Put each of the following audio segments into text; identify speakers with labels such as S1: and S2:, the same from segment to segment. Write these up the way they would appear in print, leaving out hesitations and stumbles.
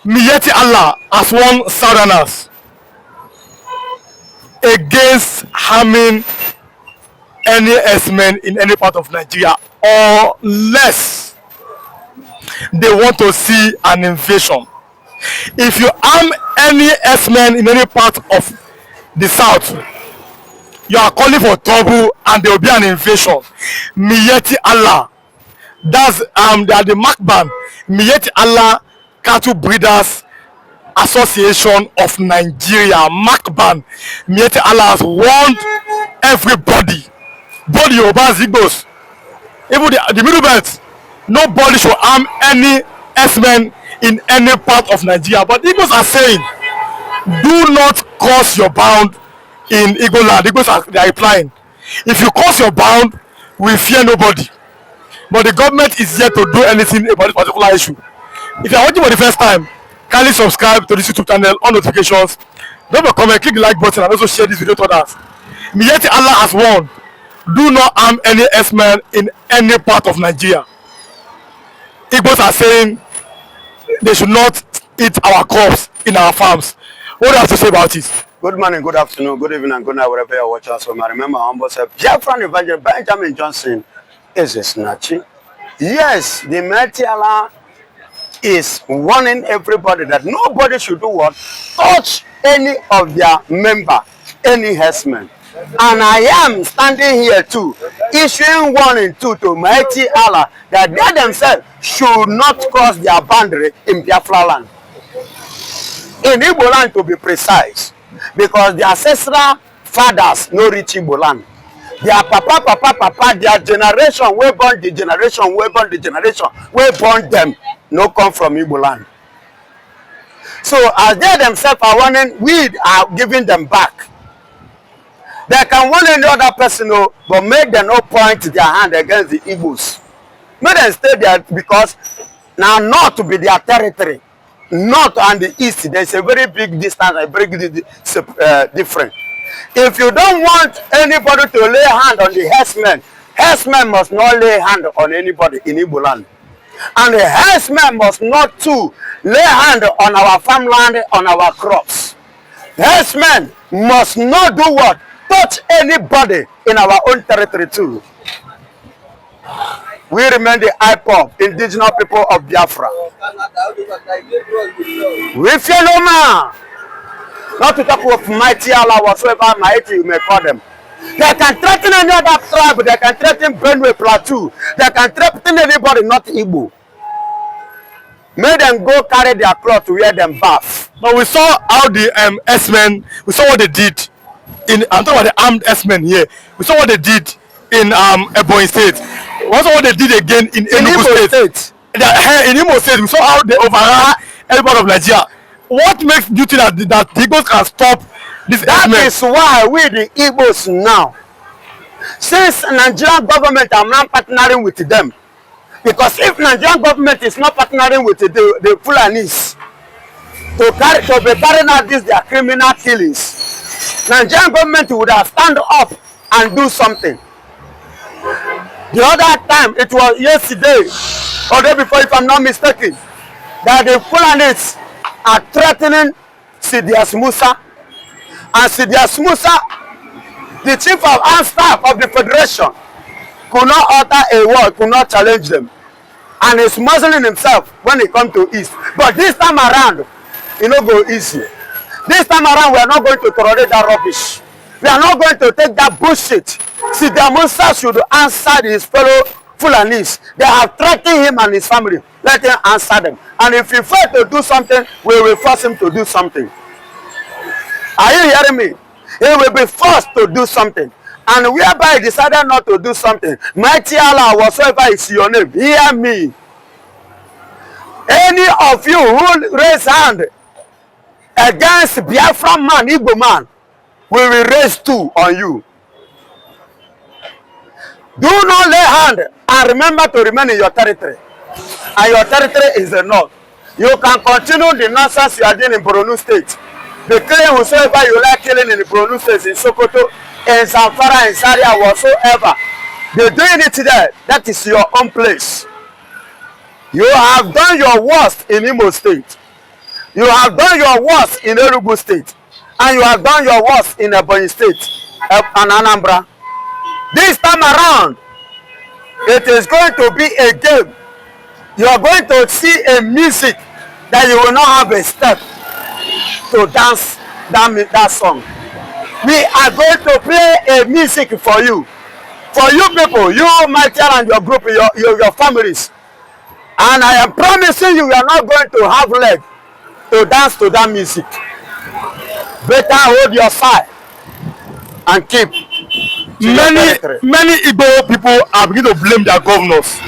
S1: Miyetti Allah has warned Southerners against harming any herdsmen in any part of Nigeria unless they want to see an invasion. If you harm any herdsmen in any part of the south, you are calling for trouble and there will be an invasion. Miyetti Allah, that's they are the Makban, Miyetti Allah Cattle Breeders Association of Nigeria, Makban. Miyetti Allah has warned everybody, both Yorubas, Igbos, even the middle belt, nobody should harm any herdsmen in any part of Nigeria. But Igbos are saying, do not cross your bound in Igbo land. Igbos they are replying, if you cross your bound, we fear nobody. But the government is yet to do anything about this particular issue. If you are watching for the first time, kindly subscribe to this YouTube channel, on notifications, drop a comment, click the like button, and also share this video to others. Miyetti Allah has warned, do not harm any herdsmen in any part of Nigeria. Igbos are saying they should not eat our crops in our farms. What do you have to say about it?
S2: Good morning, good afternoon, good evening, and good night, wherever you're watching us from. I remember my humble self, Biafran Evangelist Benjamin Johnson is a snatching. Yes, the Miyetti Allah is warning everybody that nobody should do what? Touch any of their member, any herdsmen. And I am standing here too, issuing warning to Miyetti Allah that they themselves should not cross their boundary in Biafra land. In Igbo land, to be precise, because the ancestral fathers no reach Igbo land. Their papa, their generation, we born the generation, we born the generation, we born them, no come from Igbo land. So as they themselves are warning, we are giving them back. They can warn any other person, but make them not point their hand against the Igbos. Make them stay there because now not to be their territory. North and the east, there's a very big distance, a very different. If you don't want anybody to lay hand on the herdsmen, herdsmen must not lay hand on anybody in Igbo land. And the herdsmen must not too lay hand on our farmland, on our crops. Herdsmen must not do what? Touch anybody in our own territory too. We remain the IPOB, indigenous people of Biafra. We fear no man. Not to talk of Miyetti Allah, whatsoever mighty you may call them. They can threaten any other tribe, they can threaten Benue Plateau, they can threaten anybody, not Igbo. Make them go carry their cloth to wear them bath.
S1: But we saw how the herdsmen, we saw what they did in, I'm talking about the armed herdsmen here. We saw what they did in Ebonyi State. We saw what they did again in Enugu State. In Imo State, we saw how they overran every part of Nigeria. What makes you think that the Igbos can stop this?
S2: That is why we the Igbos now, since Nigerian government are not partnering with them, because if Nigerian government is not partnering with the Fulanis to be carrying out their criminal killings, Nigerian government would have stand up and do something. The other time, it was yesterday or day before, if I'm not mistaken, that the Fulanis are threatening Sidias Musa. And Sidias Musa, the chief of armed staff of the Federation, could not utter a word, could not challenge them. And he's muzzling himself when he comes to East. But this time around, it no go easy. This time around, we are not going to tolerate that rubbish. We are not going to take that bullshit. Sidias Musa should answer his fellow Fulanis. They have threatened him and his family. Let him answer them. And if he fails to do something, we will force him to do something. Are you hearing me? He will be forced to do something. And whereby he decided not to do something, Miyetti Allah, whatsoever is your name, hear me. Any of you who raise hand against Biafra man, Igbo man, we will raise two on you. Do not lay hand and remember to remain in your territory. And your territory is the north. You can continue the nonsense you are doing in Borno State. The killing whosoever you like killing in the Borno State, in Sokoto, in Zamfara, in Zaria, whatsoever. They're doing it there. That is your own place. You have done your worst in Imo State. You have done your worst in Yoruba state, and you have done your worst in Ebonyi state and Anambra. This time around, it is going to be a game. You are going to see a music that you will not have a step to dance that song. We are going to play a music for you. For you people, you, Michael, and your group, your families. And I am promising you, you are not going to have leg to dance to that music. Better hold your side and keep.
S1: Many Igbo people are beginning to blame their governors.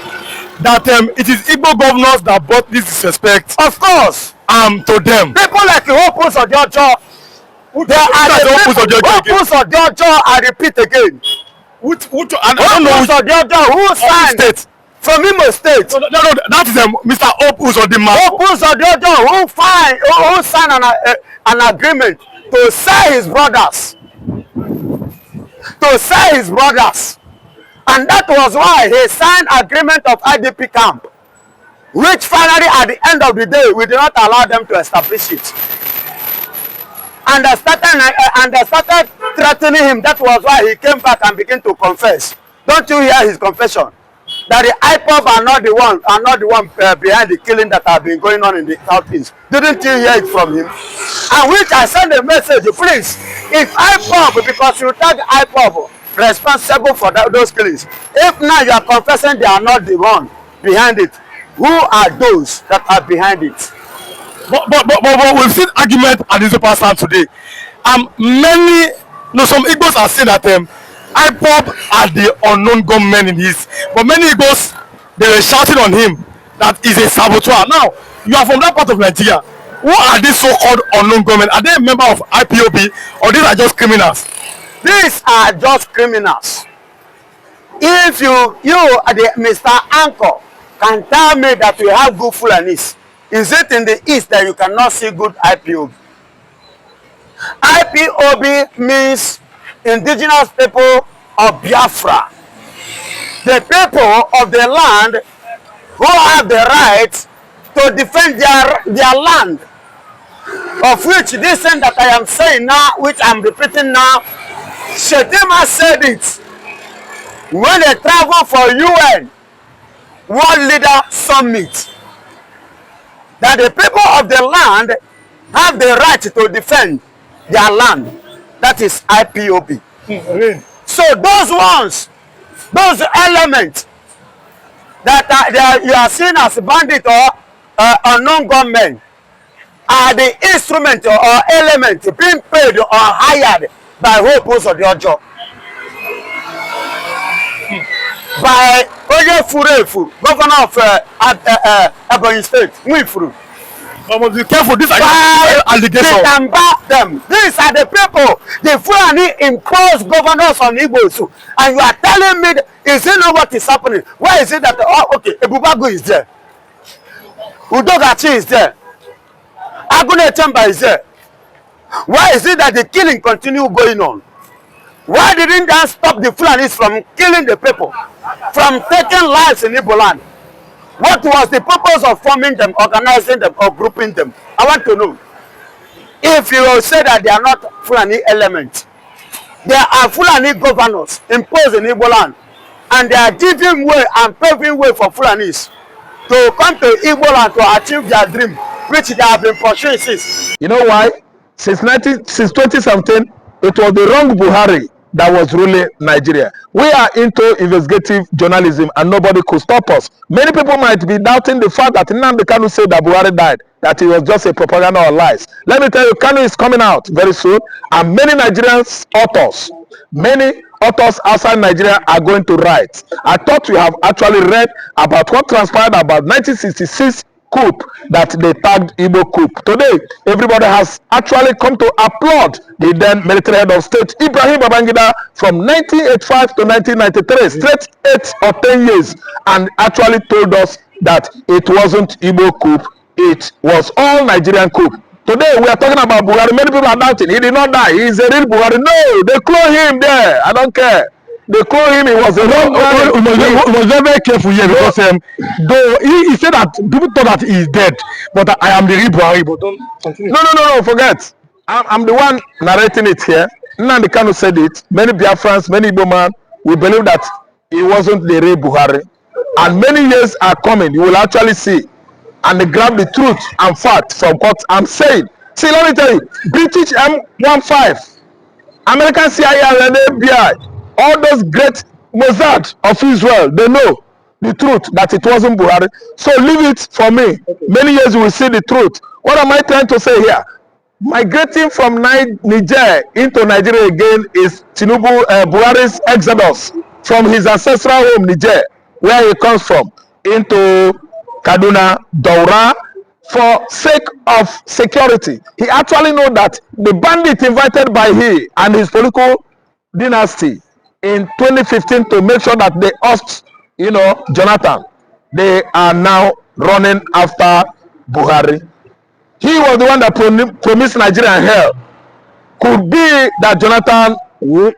S1: That it is Igbo governors that brought this disrespect.
S2: Of course.
S1: To them.
S2: People like Opus Odiojo. They are the Opus Odiojo, I repeat again. Opus Odiojo, who signed from Imo State.
S1: No, that is Mr. Opus Odima.
S2: Opus Odiojo, who signed an agreement to sell his brothers. To sell his brothers. And that was why he signed agreement of IDP camp, which finally at the end of the day, we did not allow them to establish it. And they started threatening him. That was why he came back and began to confess. Don't you hear his confession? That the IPOB are not the one behind the killing that have been going on in the southeast. Didn't you hear it from him? And which I sent a message, please, if IPOB, because you tag IPOB responsible for those killings, if now you are confessing they are not the one behind it, who are those that are behind it?
S1: But we've seen argument at this upper stand today. Some Igbos are saying that IPOB are the unknown gunmen in this. But many Igbos, they were shouting on him that he's a saboteur. Now, you are from that part of Nigeria. Who are these so-called unknown gunmen? Are they a member of IPOB or these are just criminals?
S2: These are just criminals. If you Mr. Anchor, can tell me that we have good Fulanis, is it in the east that you cannot see good IPOB? IPOB means indigenous people of Biafra. The people of the land who have the right to defend their land. Of which this thing that I am saying now, which I am repeating now, Shetima said it when they travel for UN World Leader Summit, that the people of the land have the right to defend their land. That is IPOB. So those ones, those elements that you are seen as bandit or unknown gunmen are the instrument or element being paid or hired by Opus Odiojo, by Oye Furefu, governor of Ebonyi State, Mwifuru.
S1: But be careful, these are allegations.
S2: They can back them. These are the people, the Fulani imposed governors on Igbos. And you are telling me, is it not what is happening? Why is it that, Ebubagu is there? Udogachi is there? Agune Chamber is there? Why is it that the killing continue going on? Why didn't they stop the Fulanis from killing the people, from taking lives in Igbo land? What was the purpose of forming them, organizing them, or grouping them? I want to know. If you will say that they are not Fulani elements, there are Fulani governors imposed in Igbo land, and they are giving way and paving way for Fulanis to come to Igbo land to achieve their dream, which they have been pursuing since.
S3: You know why? Since 2017, it was the wrong Buhari that was ruling Nigeria. We are into investigative journalism and nobody could stop us. Many people might be doubting the fact that Nnamdi Kanu said that Buhari died, that he was just a propaganda or lies. Let me tell you, Kanu is coming out very soon, and many Nigerian authors outside Nigeria are going to write. I thought you have actually read about what transpired about 1966 coup that they tagged Igbo coup. Today, everybody has actually come to applaud the then military head of state, Ibrahim Babangida, from 1985 to 1993, straight 8 or 10 years, and actually told us that it wasn't Igbo coup, it was all Nigerian coup. Today, we are talking about Buhari. Many people are doubting. He did not die. He is a real Buhari. No, they clone him there. I don't care. They call him, he was a wrong guy.
S1: We must be very careful here because though he said that people thought that he is dead, but I am the real Buhari. But don't continue.
S3: No, forget. I'm the one narrating it here. Nnamdi Kanu said it. Many Biafrans, many Igbo man, we believe that he wasn't the real Buhari. And many years are coming, you will actually see. And they grab the truth and fact from what I'm saying. See, let me tell you, British M15, American CIA and FBI, all those great Mossad of Israel, they know the truth that it wasn't Buhari. So leave it for me. Okay. Many years you will see the truth. What am I trying to say here? Migrating from Niger into Nigeria again is Tinubu Buhari's exodus from his ancestral home Niger, where he comes from, into Kaduna, Daura, for sake of security. He actually know that the bandit invited by he and his political dynasty in 2015 to make sure that they oust, Jonathan, they are now running after Buhari. He was the one that promised Nigeria hell. Could be that Jonathan win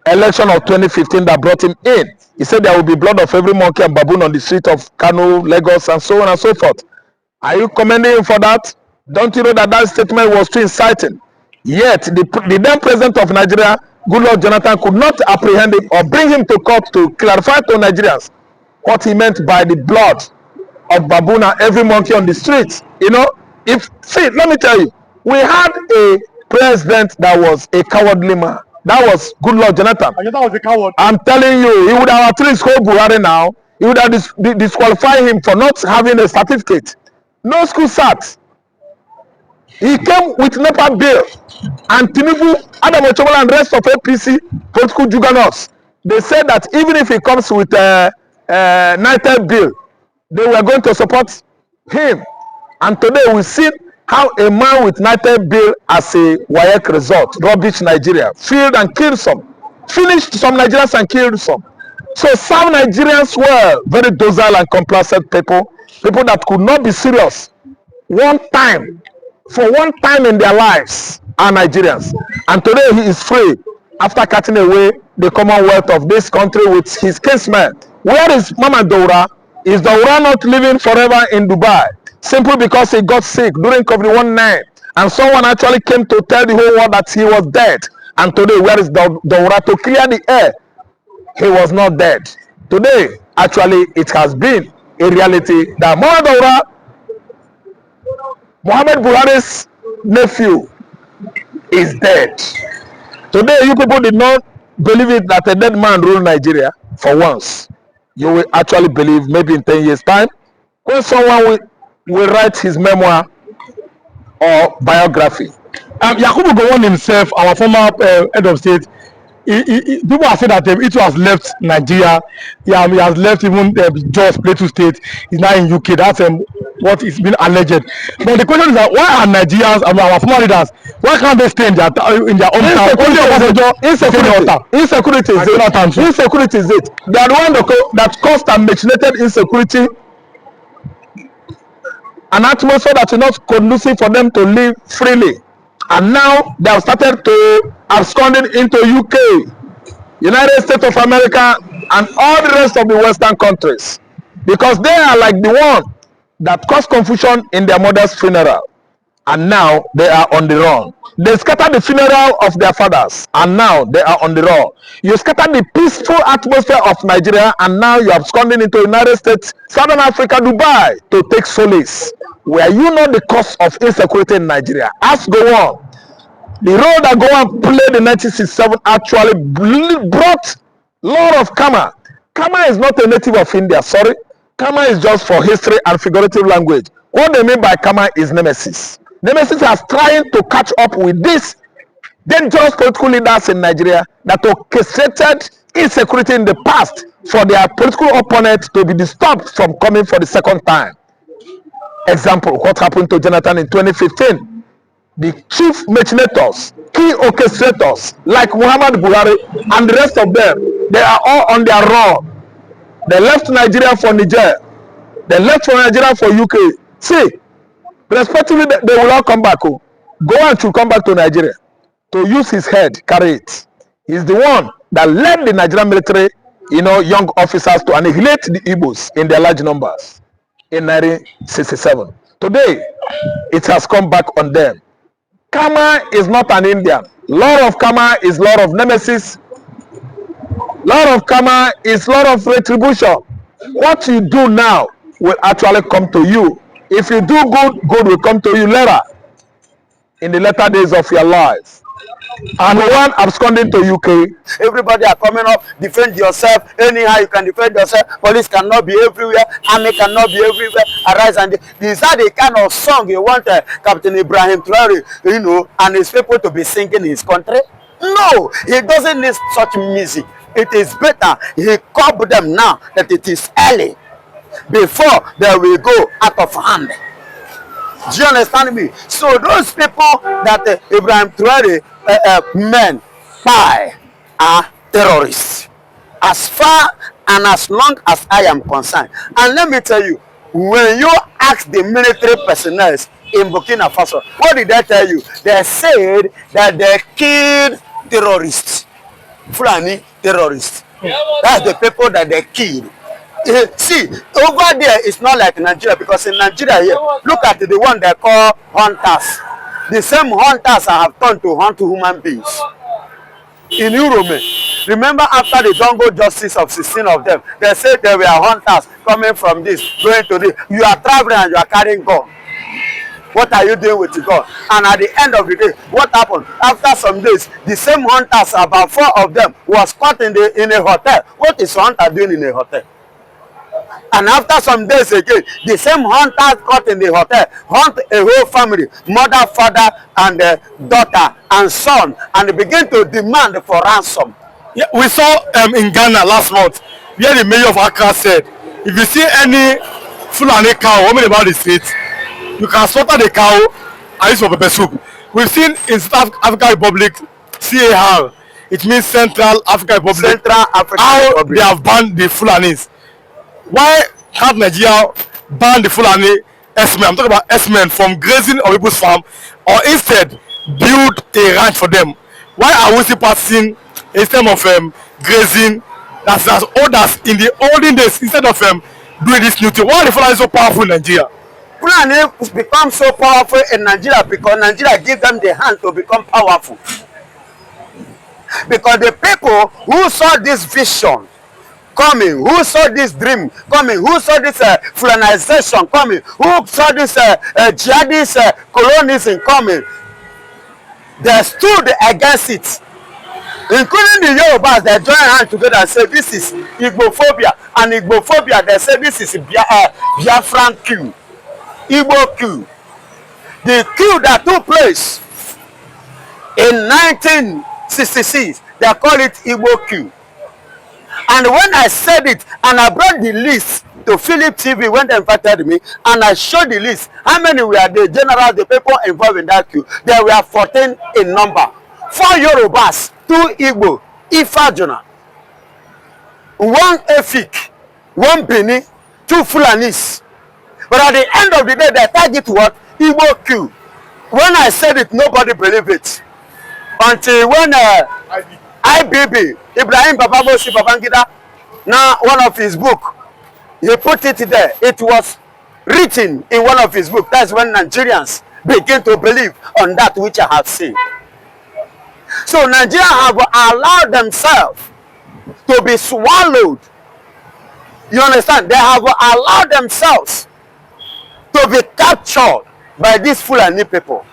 S3: election of 2015 that brought him in. He said there will be blood of every monkey and baboon on the street of Kano, Lagos, and so on and so forth. Are you commending him for that? Don't you know that that statement was too inciting? Yet, the then president of Nigeria, Goodluck Jonathan, could not apprehend him or bring him to court to clarify to Nigerians what he meant by the blood of baboon and every monkey on the streets. Let me tell you, we had a president that was a cowardly man. That was Goodluck Jonathan.
S1: And that was a coward.
S3: I'm telling you, he would have at least called Buhari now. He would have disqualified him for not having a certificate. No school cert. He came with NEPA bill, and Tinubu, Adam Ochobola, and rest of APC political juggernauts, they said that even if he comes with a NITED bill, they were going to support him. And today we see how a man with NITED bill as a WAEC result, rubbish Nigeria, finished some Nigerians and killed some. So some Nigerians were very docile and complacent people that could not be serious for one time in their lives are Nigerians. And today he is free after cutting away the commonwealth of this country with his kinsmen. Where is Mama Daura? Is Daura not living forever in Dubai? Simply because he got sick during COVID-19 and someone actually came to tell the whole world that he was dead. And today, where is Daura to clear the air? He was not dead. Today, actually, it has been a reality that Mama Daura, Muhammad Buhari's nephew, is dead. Today, you people did not believe it that a dead man ruled Nigeria for once. You will actually believe maybe in 10 years' time when someone will write his memoir or biography.
S1: Yakubu Gowon himself, our former head of state, people have said that it has left Nigeria. He has left even Jos Plateau State. He's now in UK. That's what is being alleged. But the question is that why are Nigerians, our former leaders, why can't they stay in their own town?
S3: Insecurity is it. They are the one that caused and machinated insecurity, an atmosphere that is not conducive for them to live freely. And now they have started to absconding into UK, United States of America, and all the rest of the Western countries, because they are like the one that caused confusion in their mother's funeral, and now they are on the run. They scattered the funeral of their fathers, and now they are on the run. You scattered the peaceful atmosphere of Nigeria, and now you are absconding into United States, Southern Africa, Dubai, to take solace. Were you not the cause of insecurity in Nigeria? Ask Gowon. The role that Gowon played in 1967 actually brought a lot of karma. Karma is not a native of India, sorry. Karma is just for history and figurative language. What they mean by karma is nemesis. Nemesis is trying to catch up with these dangerous political leaders in Nigeria that orchestrated insecurity in the past for their political opponents to be disturbed from coming for the second time. Example, what happened to Jonathan in 2015? The chief machinators, key orchestrators like Muhammad Buhari and the rest of them, they are all on their run. They left Nigeria for Niger. They left for Nigeria for UK. See, respectively, they will all come back. Gowon should come back to Nigeria to use his head, carry it. He's the one that led the Nigerian military, young officers to annihilate the Igbos in their large numbers in 1967. Today, it has come back on them. Karma is not an Indian. Law of karma is law of nemesis. Law of karma is law of retribution. What you do now will actually come to you. If you do good, good will come to you later, in the later days of your life. And one absconding to UK.
S2: Everybody are coming up, defend yourself. Anyhow you can defend yourself. Police cannot be everywhere. Army cannot be everywhere. Arise and these are the kind of song you want Captain Ibrahim Traore, and his people to be singing in his country. No, he doesn't need such music. It is better he curb them now that it is early, before they will go out of hand. Do you understand me? So those people that Ibrahim Traore men by are terrorists, as far and as long as I am concerned. And let me tell you, when you ask the military personnel in Burkina Faso, what did they tell you? They said that they killed terrorists, Fulani terrorists. That's the people that they killed. See, over there it's not like Nigeria, because in Nigeria here, look at the one they call hunters. The same hunters have turned to hunt human beings. In Yoruba, remember after the jungle justice of 16 of them, they said they were hunters coming from this, going to this. You are traveling and you are carrying gun. What are you doing with the gun? And at the end of the day, what happened? After some days, the same hunters, about 4 of them, was caught in a hotel. What is a hunter doing in a hotel? And after some days again, the same hunters caught in the hotel hunt a whole family, mother, father, and daughter and son, and they begin to demand for ransom.
S1: Yeah, we saw in Ghana last month where the mayor of Accra said, if you see any Fulani cow roaming about the streets, you can slaughter the cow and use for pepper soup. We've seen in South African Republic, CAR, it means Central African Republic,
S2: Central African
S1: how
S2: Republic.
S1: they have banned the Fulanis. Why can't Nigeria ban the Fulani Herdsmen? I'm talking about Herdsmen from grazing on people's farm, or instead build a ranch for them. Why are we still practicing a system of grazing that's as old as in the olden days, instead of doing this new thing? Why are the Fulani so powerful in Nigeria?
S2: Fulani become so powerful in Nigeria because Nigeria gives them the hand to become powerful. Because the people who saw this vision coming, who saw this dream coming, who saw this Fulanization coming, who saw this jihadist colonialism coming, they stood against it. Including the Yorubas, they join hands together and say this is Igbophobia. And Igbophobia, they say this is Biafran coup, Igbo coup. The coup that took place in 1966, they call it Igbo coup. And when I said it, and I brought the list to Philip TV when they invited me, and I showed the list, how many were the general, the people involved in that coup? There were 14 in number. 4 Yorubas, 2 Igbo, Ifajuna, 1 Efik, 1 Bini, 2 Fulanis. But at the end of the day, they target what? Igbo coup. When I said it, nobody believed it. Until when IBB, Ibrahim Babagosi Babangida, now one of his book, he put it there. It was written in one of his books. That's when Nigerians begin to believe on that which I have seen. So Nigeria have allowed themselves to be swallowed. You understand? They have allowed themselves to be captured by these Fulani people.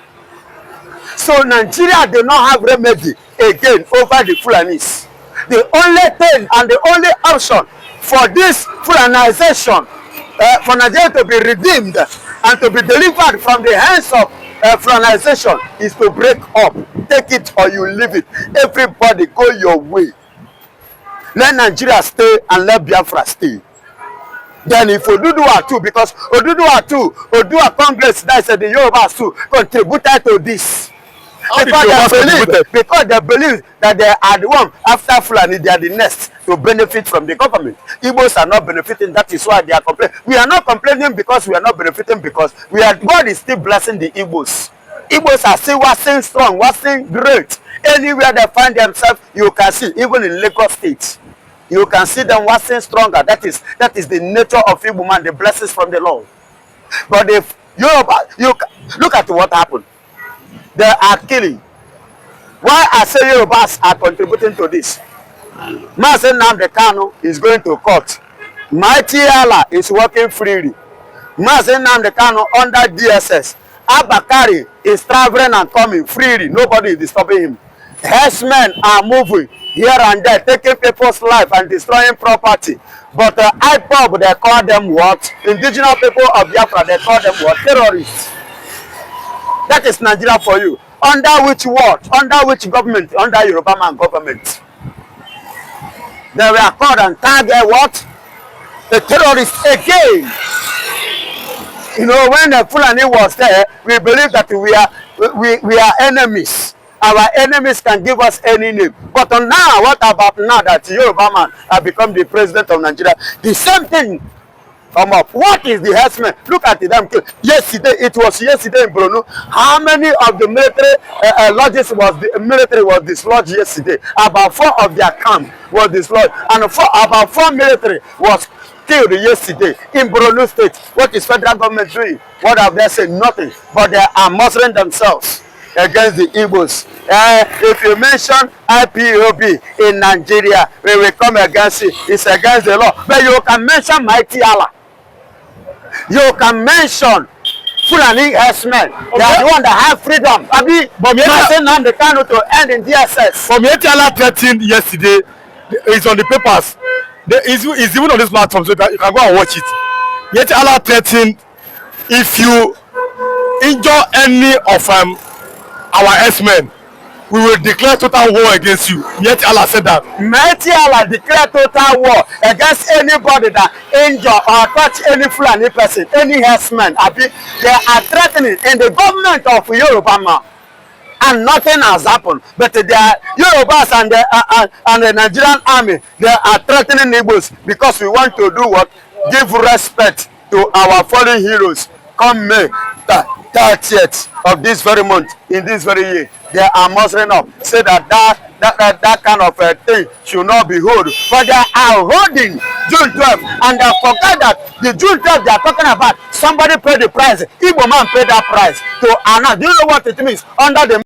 S2: So Nigeria did not have remedy again over the Fulanis. The only thing and the only option for this Fulanization, for Nigeria to be redeemed and to be delivered from the hands of Fulanization, is to break up. Take it or you leave it. Everybody go your way. Let Nigeria stay and let Biafra stay. Then if Oduduwa too, because Oduduwa too, Oduduwa Congress, that said the Yorubas too, contributed to this. Because they believe that they are the one after Fulani, they are the next to benefit from the government. Igbos are not benefiting, that is why they are complaining. We are not complaining because we are not benefiting, because God is still blessing the Igbos. Igbos are still waxing strong, waxing great Anywhere they find themselves, you can see, even in Lagos State, you can see them waxing stronger. That is the nature of Igbo man, the blessings from the Lord. But if Yoruba, look at what happened. They are killing. Why I say Yorubas are contributing to this? Mazen Nnamdi Kanu is going to court. Miyetti Allah is working freely. Mazen Nnamdi Kanu under DSS. Abakari is traveling and coming freely. Nobody is disturbing him. Herdsmen are moving here and there, taking people's life and destroying property. But IPOB, they call them what? Indigenous people of Biafra, they call them what? Terrorists. That is Nigeria for you. Under which what? Under which government? Under Yoruba man government. They were called and tagged what? The terrorists again. You know, when the Fulani was there, we believe that we are enemies. Our enemies can give us any name. But now, what about now that Yoruba man has become the president of Nigeria? The same thing come up. What is the herdsmen? Look at them. Yesterday, it was yesterday in Borno. How many of the military lodges was dislodged yesterday? About 4 of their camp was dislodged, and about 4 military was killed yesterday in Borno State. What is federal government doing? What have they said? Nothing. But they are mustering themselves against the Igbos. If you mention IPOB in Nigeria, we will come against it. It's against the law. But you can mention Miyetti Allah. You can mention Fulani herdsmen. Okay. They are the one that have freedom. But Nnamdi Kanu to end in DSS.
S1: But Miyetti Allah threatened yesterday. It's on the papers. It's even on this platform, so you can go and watch it. Miyetti Allah threatened, if you injure any of our herdsmen, we will declare total war against you. Miyetti Allah said that.
S2: Miyetti Allah declared total war against anybody that injure or touch any Fulani person, any herdsman. They are threatening in the government of Yoruba man, and nothing has happened. But they are Yorubas and the Nigerian army. They are threatening Igbos because we want to do what? Give respect to our fallen heroes. Come May 30th of this very month, in this very year, they are mustering up, say that kind of thing should not be held. But they are holding June 12th, and they forget that the June 12th they are talking about, somebody paid the price. Igbo man paid that price to announce. Do you know what it means? Under the